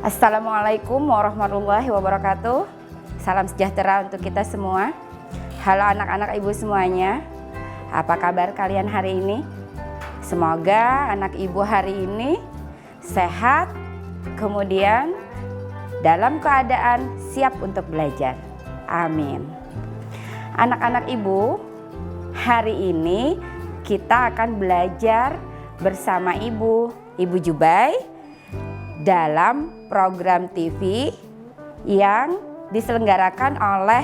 Assalamualaikum warahmatullahi wabarakatuh. Salam sejahtera untuk kita semua. Halo anak-anak ibu semuanya. Apa kabar kalian hari ini? Semoga anak ibu hari ini sehat, kemudian dalam keadaan siap untuk belajar. Amin. Anak-anak ibu, hari ini kita akan belajar bersama Ibu Jubai dalam program TV yang diselenggarakan oleh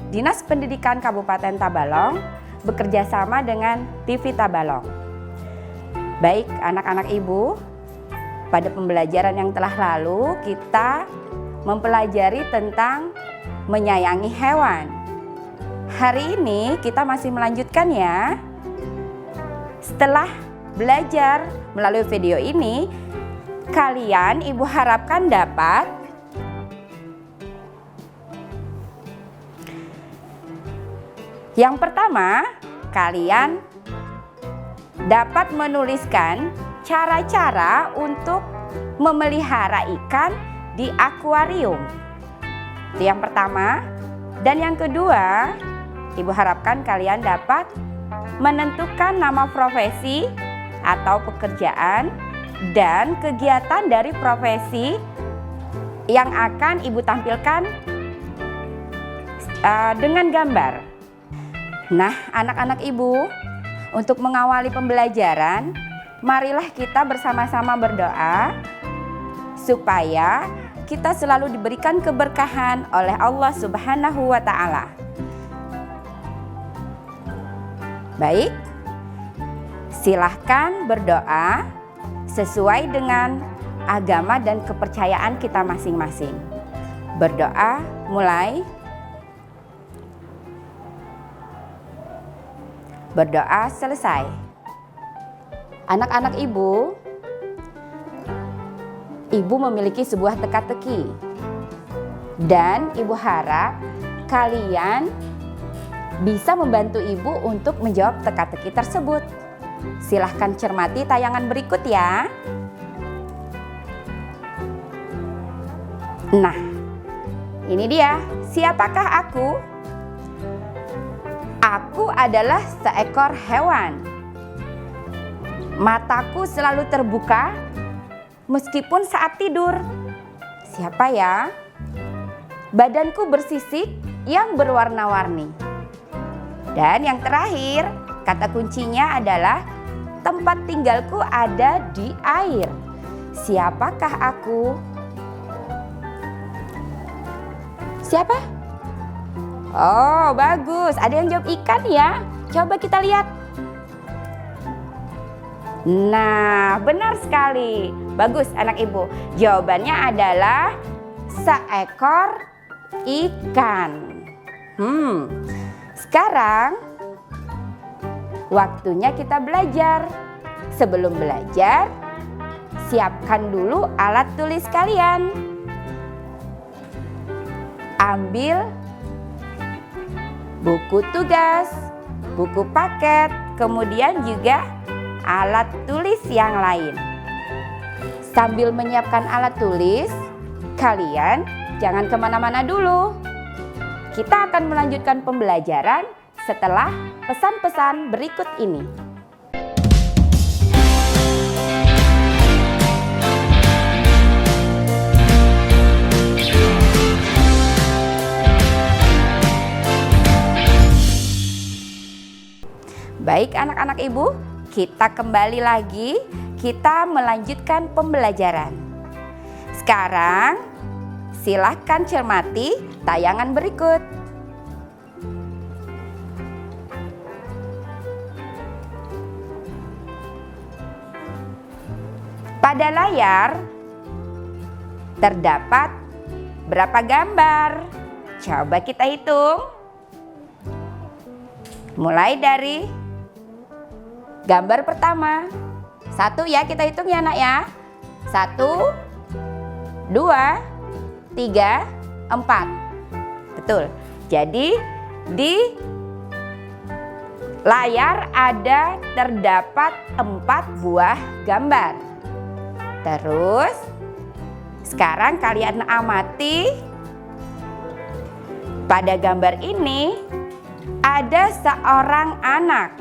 Dinas Pendidikan Kabupaten Tabalong bekerja sama dengan TV Tabalong. Baik anak-anak ibu, pada pembelajaran yang telah lalu kita mempelajari tentang menyayangi hewan. Hari ini kita masih melanjutkan ya. Setelah belajar melalui video ini, kalian ibu harapkan dapat yang pertama, kalian dapat menuliskan cara-cara untuk memelihara ikan di akuarium. Itu yang pertama. Dan yang kedua, ibu harapkan kalian dapat menentukan nama profesi atau pekerjaan dan kegiatan dari profesi yang akan ibu tampilkan dengan gambar. Nah, anak-anak ibu, untuk mengawali pembelajaran, marilah kita bersama-sama berdoa supaya kita selalu diberikan keberkahan oleh Allah Subhanahu wa Ta'ala. Baik, silahkan berdoa sesuai dengan agama dan kepercayaan kita masing-masing. Berdoa mulai. Berdoa selesai. Anak-anak ibu memiliki sebuah teka-teki. Dan ibu harap kalian bisa membantu ibu untuk menjawab teka-teki tersebut. Silahkan cermati tayangan berikut ya. Nah, ini dia. Siapakah aku? Aku adalah seekor hewan. Mataku selalu terbuka meskipun saat tidur. Siapa ya? Badanku bersisik yang berwarna-warni. Dan yang terakhir, kata kuncinya adalah tempat tinggalku ada di air. Siapakah aku? Siapa? Oh, bagus. Ada yang jawab ikan ya? Coba kita lihat. Nah, benar sekali. Bagus anak ibu. Jawabannya adalah seekor ikan. Sekarang waktunya kita belajar. Sebelum belajar, siapkan dulu alat tulis kalian. Ambil buku tugas, buku paket, kemudian juga alat tulis yang lain. Sambil menyiapkan alat tulis, kalian jangan kemana-mana dulu. Kita akan melanjutkan pembelajaran setelah pesan-pesan berikut ini. Baik anak-anak ibu, kita kembali lagi, kita melanjutkan pembelajaran. Sekarang silahkan cermati tayangan berikut. Pada layar terdapat berapa gambar? Coba kita hitung. Mulai dari gambar pertama. 1 ya, kita hitung ya nak ya. 1, 2, 3, 4. Betul. Jadi di layar terdapat 4 buah gambar. Terus Sekarang kalian amati. Pada gambar ini ada seorang anak.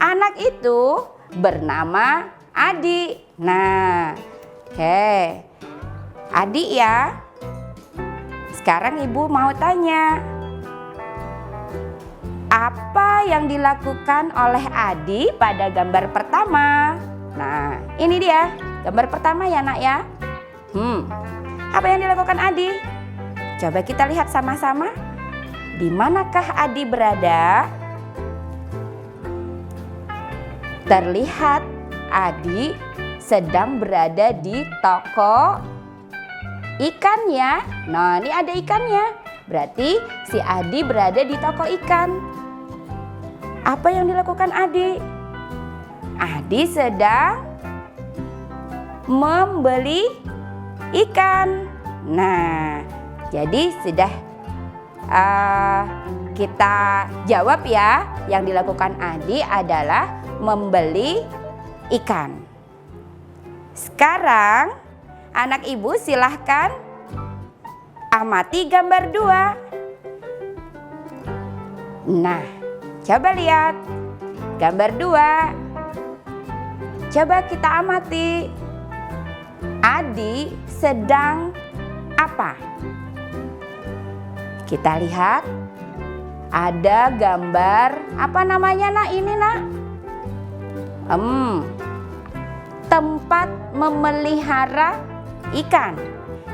Anak itu bernama Adi. Nah, oke. Adi ya. Sekarang ibu mau tanya. Apa yang dilakukan oleh Adi pada gambar pertama? Nah, ini dia gambar pertama ya nak ya. Apa yang dilakukan Adi? Coba kita lihat sama-sama. Di manakah Adi berada? Terlihat Adi sedang berada di toko ikan ya. Nah, ini ada ikannya. Berarti si Adi berada di toko ikan. Apa yang dilakukan Adi? Adi sedang membeli ikan. Nah, jadi sudah kita jawab ya. Yang dilakukan Adi adalah membeli ikan. Sekarang anak ibu silahkan amati gambar 2. Nah, coba lihat gambar 2. Coba kita amati. Adi sedang apa? Kita lihat ada gambar apa namanya nak ini nak? Tempat memelihara ikan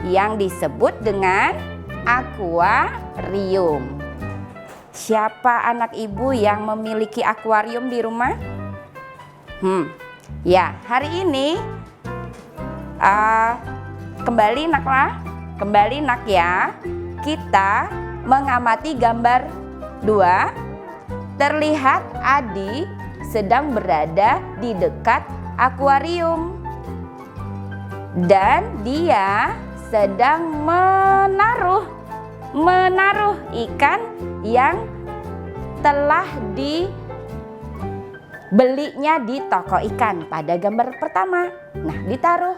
yang disebut dengan akuarium. Siapa anak ibu yang memiliki akuarium di rumah? Ya, hari ini kembali nak ya. Kita mengamati gambar 2. Terlihat Adi sedang berada di dekat akuarium dan dia sedang menaruh ikan yang telah dibelinya di toko ikan pada gambar pertama. Nah, ditaruh.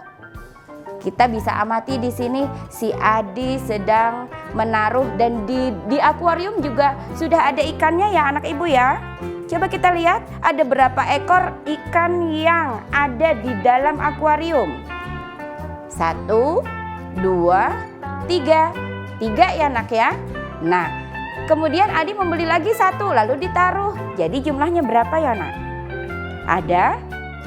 Kita bisa amati di sini si Adi sedang menaruh dan di akuarium juga sudah ada ikannya ya anak ibu ya. Coba kita lihat ada berapa ekor ikan yang ada di dalam akuarium. 1, 2, 3. 3 ya nak ya. Nah, kemudian Adi membeli lagi 1 lalu ditaruh. Jadi jumlahnya berapa ya nak? Ada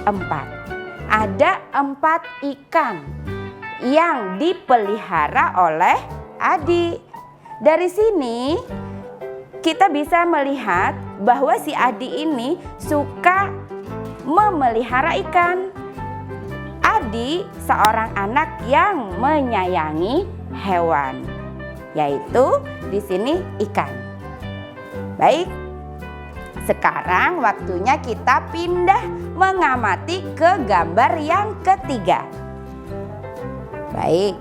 4. Ada 4 ikan yang dipelihara oleh Adi. Dari sini kita bisa melihat bahwa si Adi ini suka memelihara ikan. Adi seorang anak yang menyayangi hewan, yaitu di sini ikan. Baik, sekarang waktunya kita pindah mengamati ke gambar yang ketiga. Baik,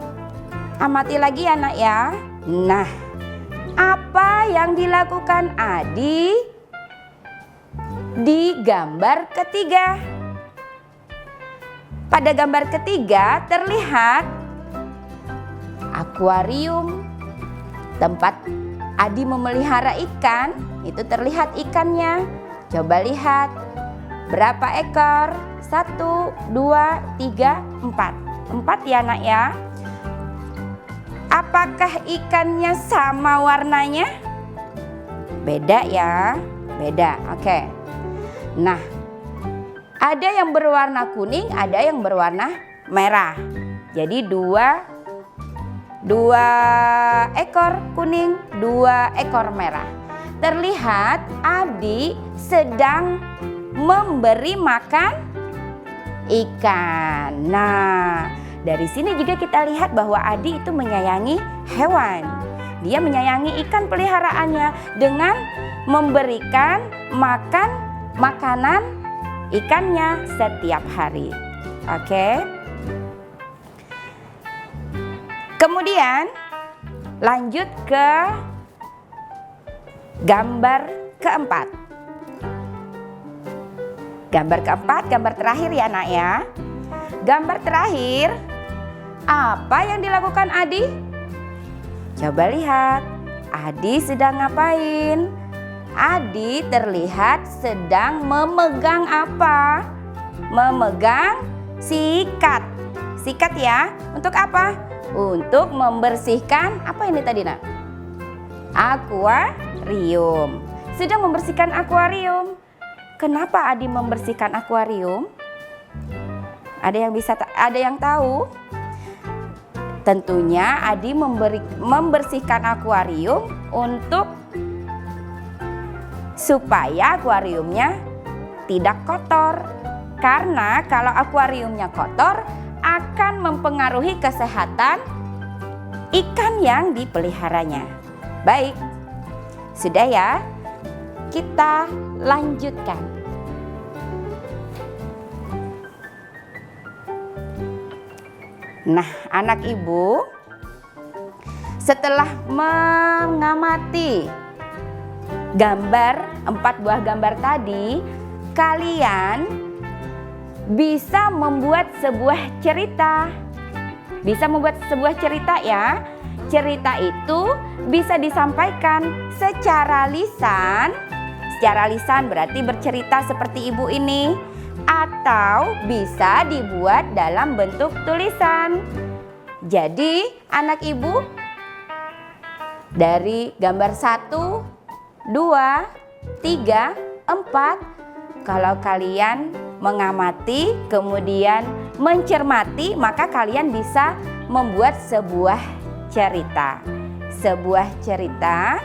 amati lagi ya nak ya. Nah, apa yang dilakukan Adi di gambar ketiga? Pada gambar ketiga terlihat akuarium, tempat Adi memelihara ikan. Itu terlihat ikannya. Coba lihat berapa ekor? 1, 2, 3, 4. 4 ya nak ya. Apakah ikannya sama warnanya? Beda ya, beda. Oke. Nah, ada yang berwarna kuning, ada yang berwarna merah. Jadi dua ekor kuning, 2 ekor merah. Terlihat Adi sedang memberi makan ikan. Nah, dari sini juga kita lihat bahwa Adi itu menyayangi hewan. Dia menyayangi ikan peliharaannya dengan memberikan makanan ikannya setiap hari. Oke. Kemudian lanjut ke gambar keempat. Gambar keempat, gambar terakhir ya nak ya. Gambar terakhir Apa yang dilakukan Adi? Coba lihat, Adi sedang ngapain? Adi terlihat sedang memegang apa? Memegang sikat. Sikat ya, untuk apa? Untuk membersihkan, apa ini tadi nak? Akuarium. Sedang membersihkan akuarium. Kenapa Adi membersihkan akuarium? Ada yang tahu? Tentunya Adi membersihkan akuarium supaya akuariumnya tidak kotor. Karena kalau akuariumnya kotor akan mempengaruhi kesehatan ikan yang dipeliharanya. Baik, sudah ya, kita lanjutkan. Nah, anak ibu, setelah mengamati gambar, 4 buah gambar tadi, kalian bisa membuat sebuah cerita. Bisa membuat sebuah cerita ya. Cerita itu bisa disampaikan secara lisan. Secara lisan berarti bercerita seperti ibu ini. Atau bisa dibuat dalam bentuk tulisan. Jadi anak ibu, dari gambar 1, 2, 3, 4, kalau kalian mengamati kemudian mencermati, maka kalian bisa membuat sebuah cerita. Sebuah cerita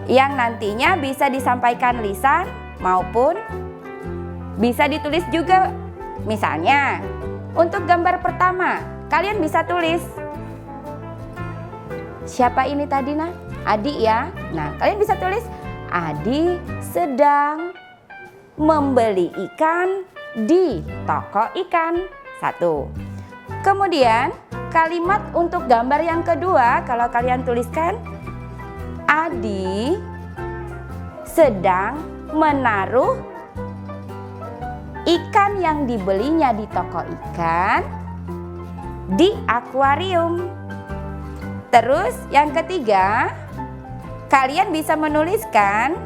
yang nantinya bisa disampaikan lisan maupun bisa ditulis juga. Misalnya untuk gambar pertama, kalian bisa tulis, siapa ini tadi nak? Adi ya. Nah, kalian bisa tulis, Adi sedang membeli ikan di toko ikan. 1. Kemudian kalimat untuk gambar yang kedua, kalau kalian tuliskan, Adi sedang menaruh ikan yang dibelinya di toko ikan di akuarium. Terus yang ketiga, kalian bisa menuliskan,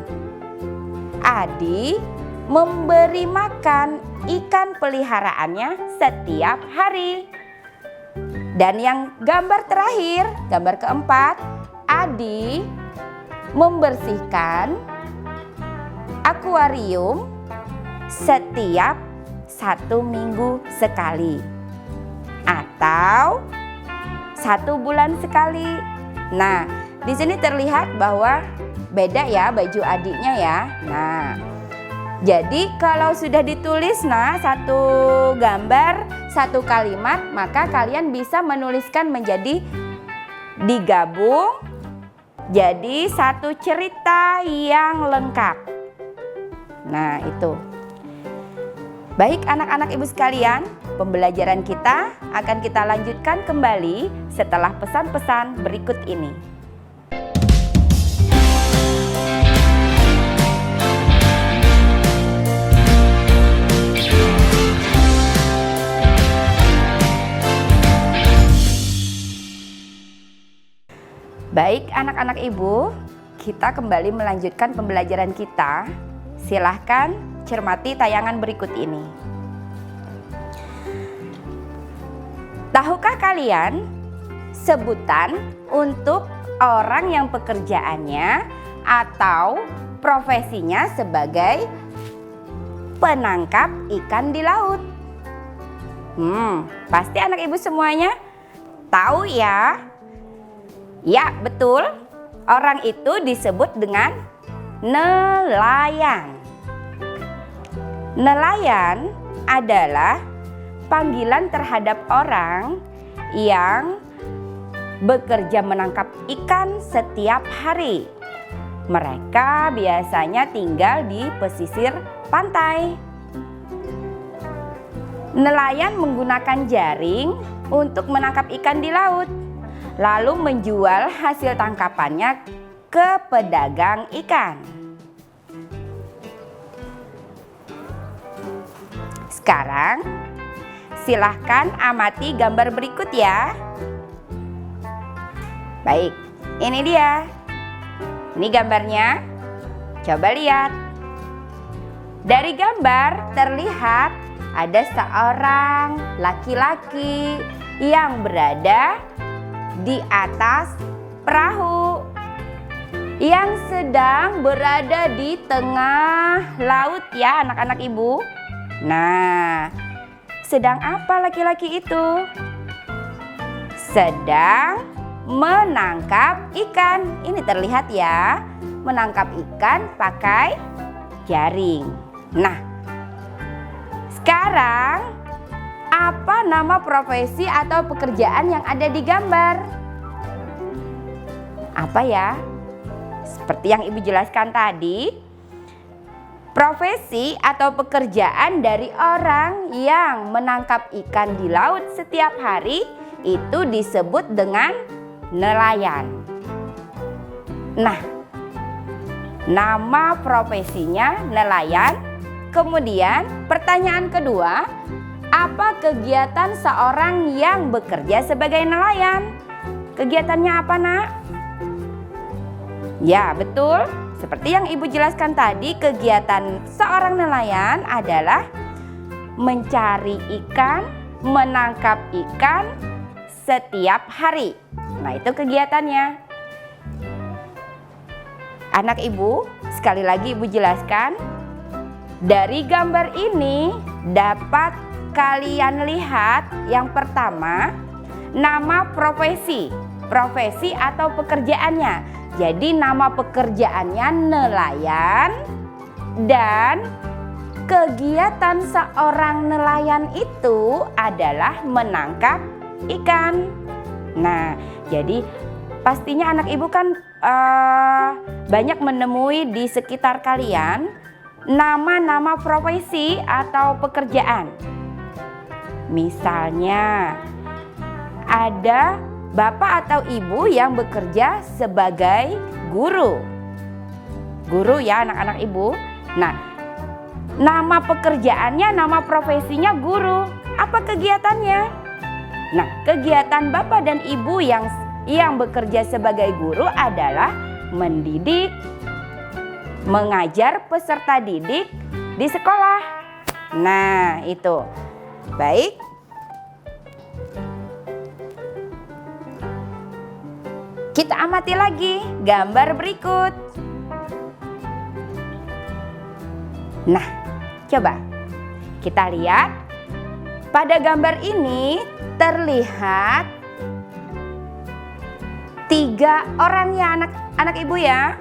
Adi memberi makan ikan peliharaannya setiap hari. Dan yang gambar terakhir, gambar keempat, Adi membersihkan akuarium setiap 1 minggu sekali atau 1 bulan sekali. Nah, di sini terlihat bahwa beda ya baju adiknya ya. Nah, jadi kalau sudah ditulis satu gambar, 1 kalimat, maka kalian bisa menuliskan menjadi digabung jadi 1 cerita yang lengkap. Nah, itu. Baik anak-anak ibu sekalian, pembelajaran kita akan kita lanjutkan kembali setelah pesan-pesan berikut ini. Baik anak-anak ibu, kita kembali melanjutkan pembelajaran kita. Silahkan cermati tayangan berikut ini. Tahukah kalian sebutan untuk orang yang pekerjaannya atau profesinya sebagai penangkap ikan di laut? Pasti anak ibu semuanya tahu ya? Ya, betul. Orang itu disebut dengan nelayan. Nelayan adalah panggilan terhadap orang yang bekerja menangkap ikan setiap hari. Mereka biasanya tinggal di pesisir pantai. Nelayan menggunakan jaring untuk menangkap ikan di laut, lalu menjual hasil tangkapannya ke pedagang ikan. Sekarang silahkan amati gambar berikut ya. Baik, ini dia. Ini gambarnya. Coba lihat. Dari gambar terlihat ada seorang laki-laki yang berada di atas perahu yang sedang berada di tengah laut ya anak-anak ibu. Nah, sedang apa laki-laki itu? Sedang menangkap ikan. Ini terlihat ya, menangkap ikan pakai jaring. Nah, sekarang apa nama profesi atau pekerjaan yang ada di gambar? Apa ya? Seperti yang ibu jelaskan tadi, profesi atau pekerjaan dari orang yang menangkap ikan di laut setiap hari itu disebut dengan nelayan. Nah, nama profesinya nelayan. Kemudian pertanyaan kedua, apa kegiatan seorang yang bekerja sebagai nelayan? Kegiatannya apa, Nak? Ya, betul. Seperti yang ibu jelaskan tadi, kegiatan seorang nelayan adalah mencari ikan, menangkap ikan setiap hari. Nah, itu kegiatannya. Anak ibu, sekali lagi ibu jelaskan. Dari gambar ini dapat kalian lihat yang pertama, nama profesi atau pekerjaannya. Jadi nama pekerjaannya nelayan dan kegiatan seorang nelayan itu adalah menangkap ikan. Nah, jadi pastinya anak ibu kan banyak menemui di sekitar kalian nama-nama profesi atau pekerjaan. Misalnya ada bapak atau ibu yang bekerja sebagai guru. Guru ya anak-anak ibu. Nah, nama pekerjaannya, nama profesinya guru. Apa kegiatannya? Nah, kegiatan bapak dan ibu yang bekerja sebagai guru adalah mendidik, mengajar peserta didik di sekolah. Nah, itu. Baik. Kita amati lagi gambar berikut. Nah, coba kita lihat. Pada gambar ini terlihat 3 orang ya anak ibu ya.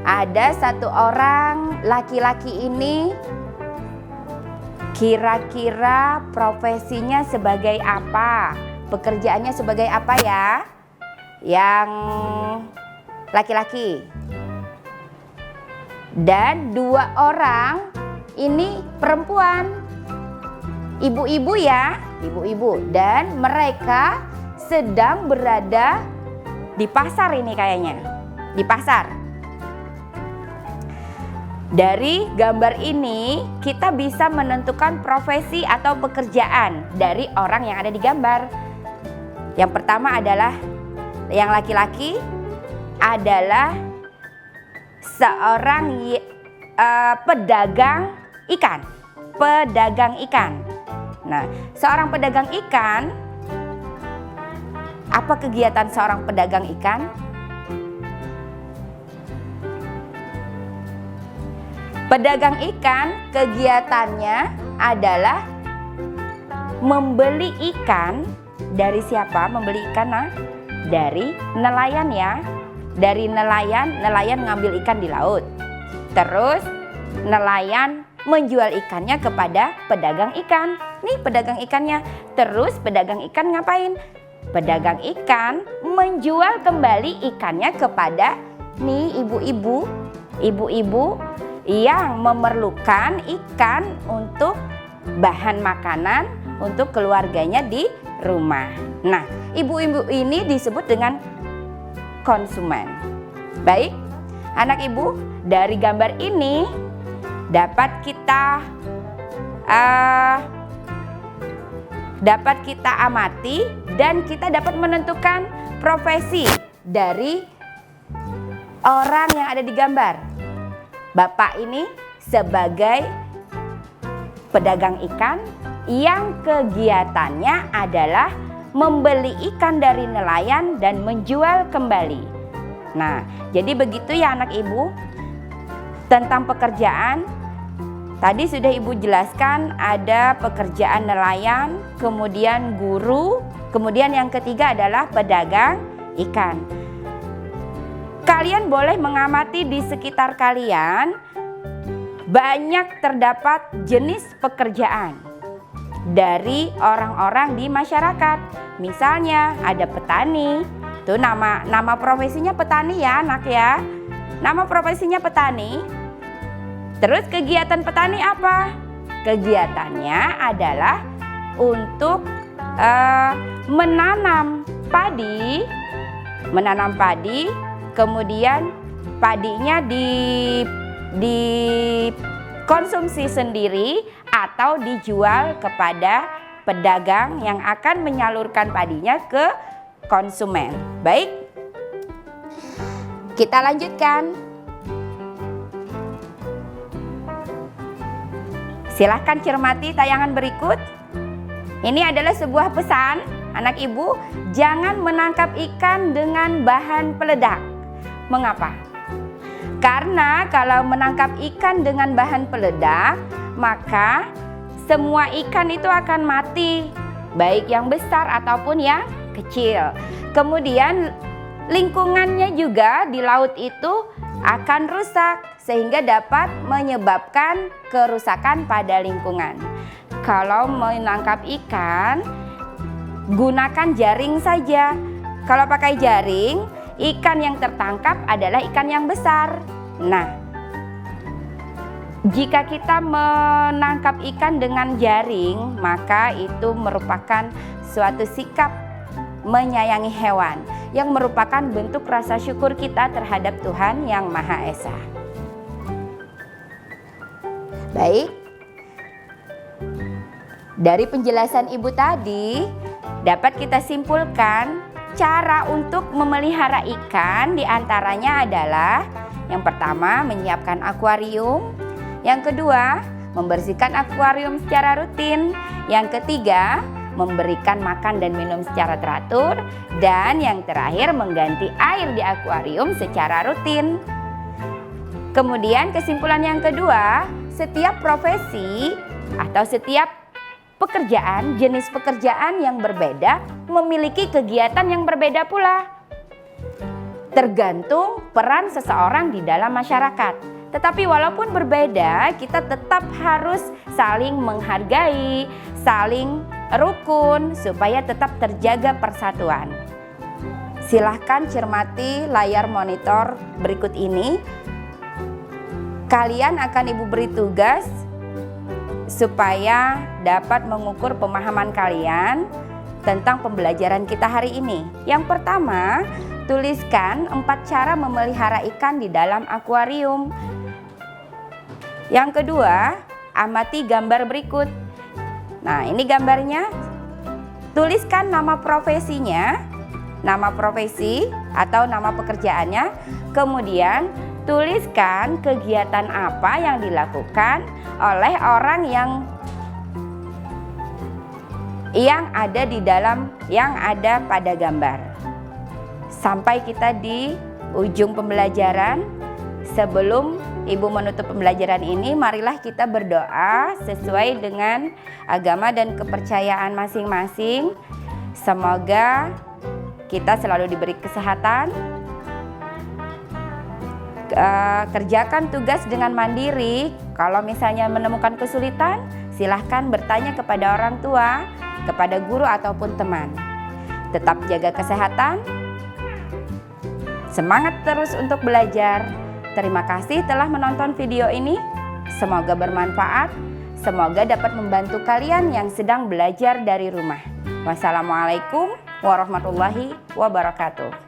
Ada 1 orang laki-laki ini, kira-kira profesinya sebagai apa? Pekerjaannya sebagai apa ya? Yang laki-laki. Dan 2 orang ini perempuan, ibu-ibu ya, ibu-ibu. Dan mereka sedang berada di pasar ini kayaknya, di pasar. Dari gambar ini kita bisa menentukan profesi atau pekerjaan dari orang yang ada di gambar. Yang pertama adalah yang laki-laki adalah seorang pedagang ikan. Pedagang ikan. Nah, seorang pedagang ikan, apa kegiatan seorang pedagang ikan? Pedagang ikan kegiatannya adalah membeli ikan dari siapa? Membeli ikan, nah? Dari nelayan ya. Dari nelayan ngambil ikan di laut. Terus nelayan menjual ikannya kepada pedagang ikan. Nih pedagang ikannya. Terus pedagang ikan ngapain? Pedagang ikan menjual kembali ikannya kepada nih ibu-ibu yang memerlukan ikan untuk bahan makanan untuk keluarganya di rumah. Nah, ibu-ibu ini disebut dengan konsumen. Baik, anak ibu, dari gambar ini dapat kita dapat kita amati dan kita dapat menentukan profesi dari orang yang ada di gambar. Bapak ini sebagai pedagang ikan yang kegiatannya adalah membeli ikan dari nelayan dan menjual kembali. Nah, jadi begitu ya anak ibu tentang pekerjaan. Tadi sudah ibu jelaskan ada pekerjaan nelayan, kemudian guru, kemudian yang ketiga adalah pedagang ikan. Kalian boleh mengamati di sekitar kalian banyak terdapat jenis pekerjaan dari orang-orang di masyarakat. Misalnya ada petani, tuh nama profesinya petani ya anak ya. Nama profesinya petani. Terus kegiatan petani apa? Kegiatannya adalah untuk menanam padi, kemudian padinya dikonsumsi sendiri atau dijual kepada pedagang yang akan menyalurkan padinya ke konsumen. Baik, kita lanjutkan. Silahkan cermati tayangan berikut. Ini adalah sebuah pesan, anak ibu, jangan menangkap ikan dengan bahan peledak. Mengapa? Karena kalau menangkap ikan dengan bahan peledak, maka semua ikan itu akan mati, baik yang besar ataupun yang kecil. Kemudian lingkungannya juga di laut itu akan rusak sehingga dapat menyebabkan kerusakan pada lingkungan. Kalau menangkap ikan, gunakan jaring saja. Kalau pakai jaring, ikan yang tertangkap adalah ikan yang besar. Nah, jika kita menangkap ikan dengan jaring, maka itu merupakan suatu sikap menyayangi hewan yang merupakan bentuk rasa syukur kita terhadap Tuhan Yang Maha Esa. Baik, dari penjelasan ibu tadi dapat kita simpulkan cara untuk memelihara ikan diantaranya adalah yang pertama menyiapkan akuarium, yang kedua membersihkan akuarium secara rutin, yang ketiga memberikan makan dan minum secara teratur, dan yang terakhir mengganti air di akuarium secara rutin. Kemudian kesimpulan yang kedua, setiap profesi atau setiap pekerjaan, jenis pekerjaan yang berbeda memiliki kegiatan yang berbeda pula. Tergantung peran seseorang di dalam masyarakat. Tetapi walaupun berbeda, kita tetap harus saling menghargai, saling rukun supaya tetap terjaga persatuan. Silahkan cermati layar monitor berikut ini. Kalian akan ibu beri tugas supaya dapat mengukur pemahaman kalian tentang pembelajaran kita hari ini. Yang pertama, tuliskan 4 cara memelihara ikan di dalam akuarium. Yang kedua, amati gambar berikut. Nah, ini gambarnya. Tuliskan nama profesinya, nama profesi atau nama pekerjaannya. Kemudian tuliskan kegiatan apa yang dilakukan oleh orang yang ada di dalam, yang ada pada gambar. Sampai kita di ujung pembelajaran. Sebelum ibu menutup pembelajaran ini, marilah kita berdoa sesuai dengan agama dan kepercayaan masing-masing. Semoga kita selalu diberi kesehatan, kerjakan tugas dengan mandiri. Kalau misalnya menemukan kesulitan, silahkan bertanya kepada orang tua, kepada guru ataupun teman. Tetap jaga kesehatan, semangat terus untuk belajar. Terima kasih telah menonton video ini. Semoga bermanfaat. Semoga dapat membantu kalian yang sedang belajar dari rumah. Wassalamualaikum warahmatullahi wabarakatuh.